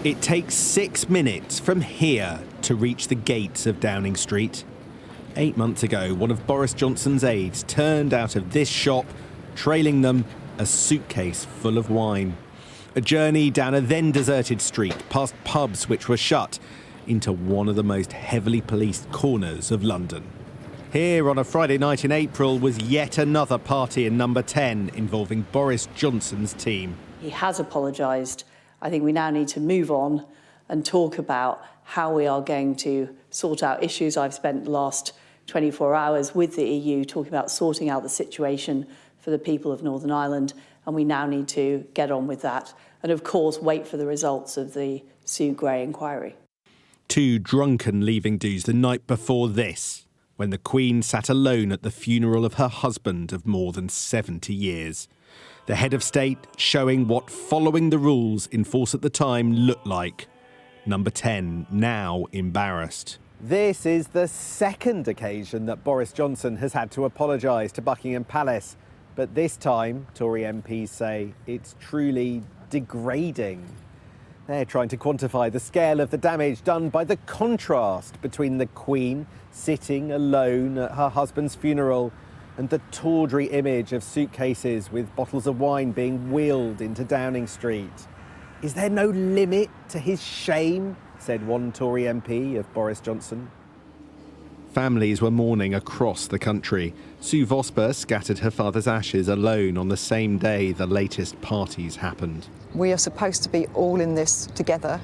It takes 6 minutes from here to reach the gates of Downing Street. 8 months ago, one of Boris Johnson's aides turned out of this shop, trailing them a suitcase full of wine. A journey down a then deserted street, past pubs which were shut, into one of the most heavily policed corners of London. Here on a Friday night in April was yet another party in number 10 involving Boris Johnson's team. He has apologised. I think we now need to move on and talk about how we are going to sort out issues. I've spent the last 24 hours with the EU talking about sorting out the situation for the people of Northern Ireland, and we now need to get on with that. And of course, wait for the results of the Sue Gray inquiry. 2 drunken leaving-dos the night before this, when the Queen sat alone at the funeral of her husband of more than 70 years. The head of state showing what following the rules in force at the time looked like. Number 10 now embarrassed. This is the second occasion that Boris Johnson has had to apologise to Buckingham Palace. But this time, Tory MPs say it's truly degrading. They're trying to quantify the scale of the damage done by the contrast between the Queen sitting alone at her husband's funeral and the tawdry image of suitcases with bottles of wine being wheeled into Downing Street. Is there no limit to his shame? Said one Tory MP of Boris Johnson. Families were mourning across the country. Sue Vosper scattered her father's ashes alone on the same day the latest parties happened. We are supposed to be all in this together.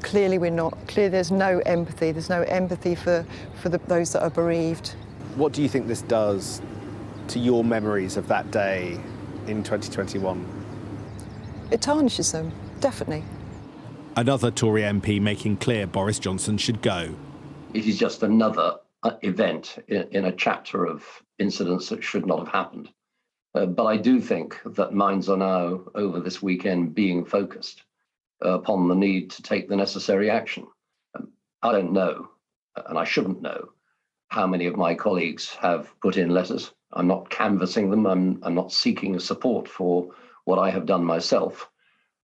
Clearly we're not. Clearly there's no empathy. There's no empathy for those that are bereaved. What do you think this does to your memories of that day in 2021? It tarnishes them, definitely. Another Tory MP making clear Boris Johnson should go. It is just another event in a chapter of incidents that should not have happened. But I do think that minds are now, over this weekend, being focused upon the need to take the necessary action. I don't know, and I shouldn't know, how many of my colleagues have put in letters. I'm not canvassing them. I'm not seeking support for what I have done myself.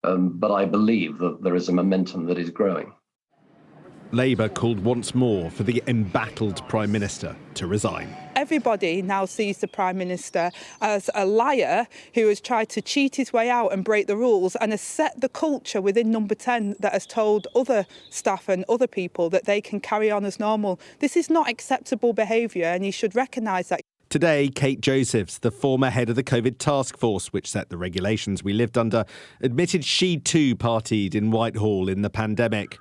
But I believe that there is a momentum that is growing. Labour called once more for the embattled Prime Minister to resign. Everybody now sees the Prime Minister as a liar who has tried to cheat his way out and break the rules and has set the culture within number 10 that has told other staff and other people that they can carry on as normal. This is not acceptable behaviour and he should recognise that. Today, Kate Josephs, the former head of the COVID taskforce, which set the regulations we lived under, admitted she too partied in Whitehall in the pandemic.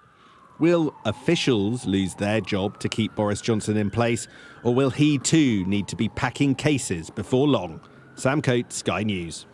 Will officials lose their job to keep Boris Johnson in place, or will he too need to be packing cases before long? Sam Coates, Sky News.